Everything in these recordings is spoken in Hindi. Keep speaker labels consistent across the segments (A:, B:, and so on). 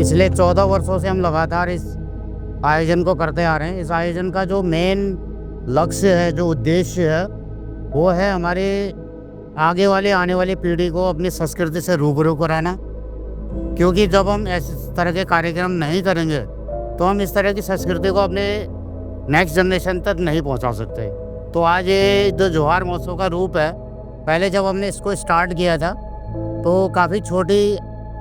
A: पिछले 14 वर्षों से हम लगातार इस आयोजन को करते आ रहे हैं। इस आयोजन का जो मेन लक्ष्य है, जो उद्देश्य है, वो है हमारे आने वाली पीढ़ी को अपनी संस्कृति से रूबरू कराना। क्योंकि जब हम इस तरह के कार्यक्रम नहीं करेंगे तो हम इस तरह की संस्कृति को अपने नेक्स्ट जनरेशन तक नहीं पहुंचा सकते। तो आज ये जो जोहार महोत्सव का रूप है, पहले जब हमने इसको स्टार्ट किया था तो काफ़ी छोटी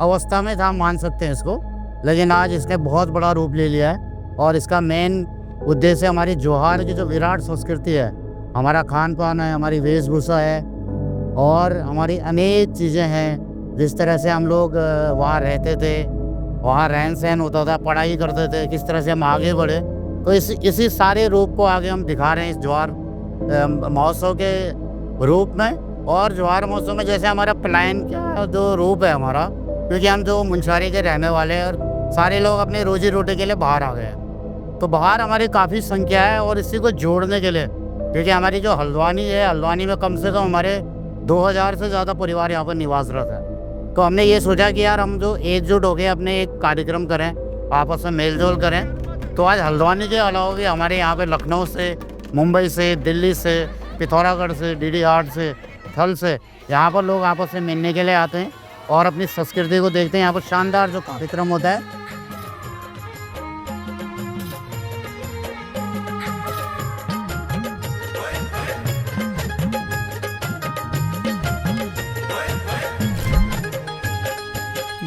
A: अवस्था में था, मान सकते हैं इसको, लेकिन आज इसने बहुत बड़ा रूप ले लिया है। और इसका मेन उद्देश्य हमारी जोहार की जो विराट संस्कृति है, हमारा खान पान है, हमारी वेशभूषा है और हमारी अनेक चीज़ें हैं। जिस तरह से हम लोग वहाँ रहते थे, वहाँ रहन सहन होता था, पढ़ाई करते थे, किस तरह से हम आगे बढ़े, तो इसी सारे रूप को आगे हम दिखा रहे हैं इस जोहार महोत्सव के रूप में। और जोहार महोत्सव में जैसे हमारा प्लान क्या जो रूप है हमारा, क्योंकि हम जो मुंशियारी के रहने वाले हैं और सारे लोग अपने रोजी रोटी के लिए बाहर आ गए हैं, तो बाहर हमारी काफ़ी संख्या है। और इसी को जोड़ने के लिए, क्योंकि हमारी जो हल्द्वानी है, हल्द्वानी में कम से कम हमारे 2000 से ज़्यादा परिवार यहाँ पर निवासरत है, तो हमने ये सोचा कि यार हम जो एकजुट हो गए अपने एक कार्यक्रम करें, आपस में मेल जोल करें। तो आज हल्द्वानी के अलावा भी हमारे यहाँ पे लखनऊ से, मुंबई से, दिल्ली से, पिथौरागढ़ से, डीडी हाट से, थल से, यहाँ पर लोग आपस में मिलने के लिए आते हैं और अपनी संस्कृति को देखते हैं। यहाँ पर शानदार जो कार्यक्रम होता है,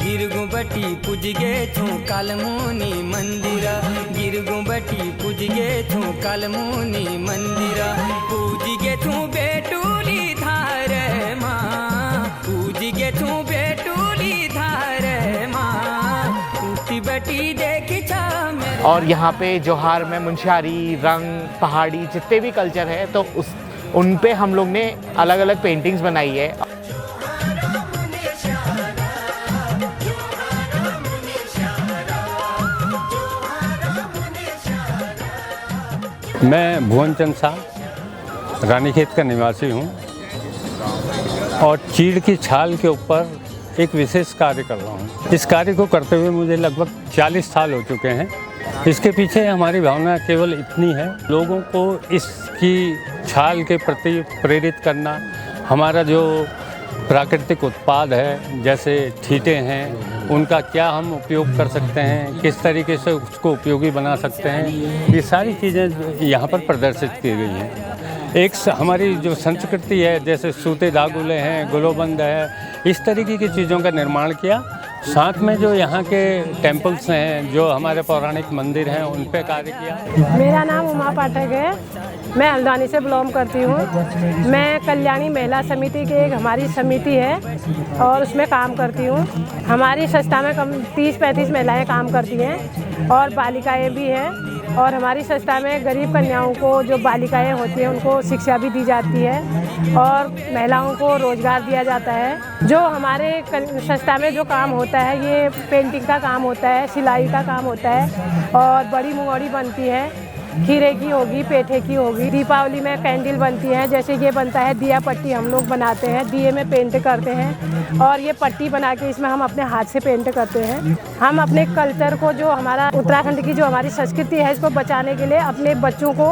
B: गिरगुबटी पुजगे थू कालमुनि मंदिरा, गिरगुबटी पुजगे थू कालमुनि मंदिरा, पूजगे थू बेटूली धार माँ, पूजगे थू बेटूली धार माँ, उठी बटी देखी छा।
C: और यहाँ पे जोहार में मुंशियारी, रंग, पहाड़ी जितने भी कल्चर है, तो उन पे हम लोग ने अलग अलग पेंटिंग्स बनाई है।
D: मैं भुवनचंद शाह रानीखेत का निवासी हूँ और चीड़ की छाल के ऊपर एक विशेष कार्य कर रहा हूँ। इस कार्य को करते हुए मुझे लगभग 40 साल हो चुके हैं। इसके पीछे हमारी भावना केवल इतनी है, लोगों को इसकी छाल के प्रति प्रेरित करना। हमारा जो प्राकृतिक उत्पाद है, जैसे ठीटे हैं, उनका क्या हम उपयोग कर सकते हैं, किस तरीके से उसको उपयोगी बना सकते हैं, ये सारी चीज़ें यहाँ पर प्रदर्शित की गई हैं। एक हमारी जो संस्कृति है, जैसे सूते धागुले हैं, गुलोबंद है, इस तरीके की चीज़ों का निर्माण किया। साथ में जो यहाँ के टेम्पल्स हैं, जो हमारे पौराणिक मंदिर हैं, उन पे कार्य किया।
E: मेरा नाम उमा पाठक है, मैं हल्द्वानी से बिलोंग करती हूँ। मैं कल्याणी महिला समिति की एक हमारी समिति है और उसमें काम करती हूँ। हमारी संस्था में कम 30-35 महिलाएं काम करती हैं और बालिकाएं भी हैं। और हमारी संस्था में गरीब कन्याओं को, जो बालिकाएं होती हैं, उनको शिक्षा भी दी जाती है और महिलाओं को रोजगार दिया जाता है। जो हमारे संस्था में जो काम होता है, ये पेंटिंग का काम होता है, सिलाई का काम होता है और बड़ी मुंगौड़ी बनती है, खीरे की होगी, पेठे की होगी। दीपावली में कैंडल बनती है, जैसे ये बनता है दिया पट्टी, हम लोग बनाते हैं, दिए में पेंट करते हैं और ये पट्टी बना के इसमें हम अपने हाथ से पेंट करते हैं। हम अपने कल्चर को, जो हमारा उत्तराखंड की जो हमारी संस्कृति है, इसको बचाने के लिए अपने बच्चों को,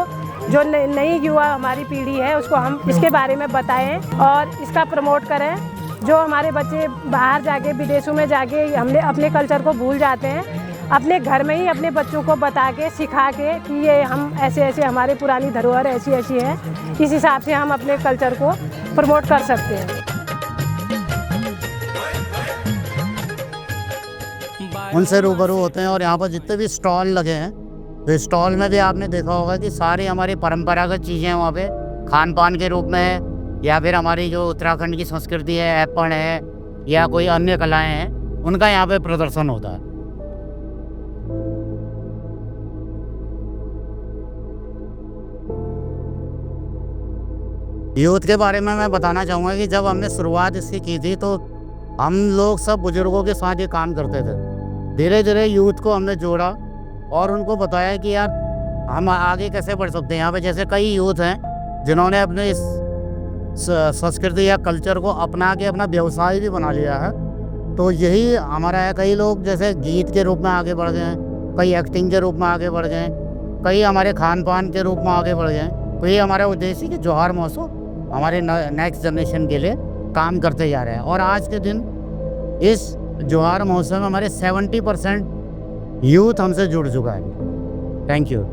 E: जो नई युवा हमारी पीढ़ी है, उसको हम इसके बारे में बताएं और इसका प्रमोट करें। जो हमारे बच्चे बाहर जाके, विदेशों में जाके हमने अपने कल्चर को भूल जाते हैं, अपने घर में ही अपने बच्चों को बता के, सिखा के कि ये हम ऐसे ऐसे, हमारे पुरानी धरोहर ऐसी ऐसी है, इस हिसाब से हम अपने कल्चर को प्रमोट कर सकते हैं।
A: उनसे रूबरू होते हैं। और यहाँ पर जितने भी स्टॉल लगे हैं, तो स्टॉल में भी आपने देखा होगा कि सारी हमारी परंपरागत चीज़ें वहाँ पे खान पान के रूप में है, या फिर हमारी जो उत्तराखंड की संस्कृति है, ऐपण है या कोई अन्य कलाएँ हैं, उनका यहाँ पे प्रदर्शन होता है। यूथ के बारे में मैं बताना चाहूँगा कि जब हमने शुरुआत इसकी की थी, तो हम लोग सब बुजुर्गों के साथ ये काम करते थे। धीरे धीरे यूथ को हमने जोड़ा और उनको बताया कि यार हम आगे कैसे बढ़ सकते हैं। यहाँ पे जैसे कई यूथ हैं जिन्होंने अपने इस संस्कृति या कल्चर को अपना के अपना व्यवसाय भी बना लिया है। तो यही हमारा है। कई लोग जैसे गीत के रूप में आगे बढ़ गए हैं, कई एक्टिंग के रूप में आगे बढ़ गए हैं, कई हमारे खान पान के रूप में आगे बढ़ गए हैं। तो ये हमारा उद्देश्य है कि जौहर महोत्सव हमारे नेक्स्ट जनरेशन के लिए काम करते जा रहे हैं। और आज के दिन इस जौहर महोत्सव में हमारे 70% यूथ हमसे जुड़ चुका है। Thank you.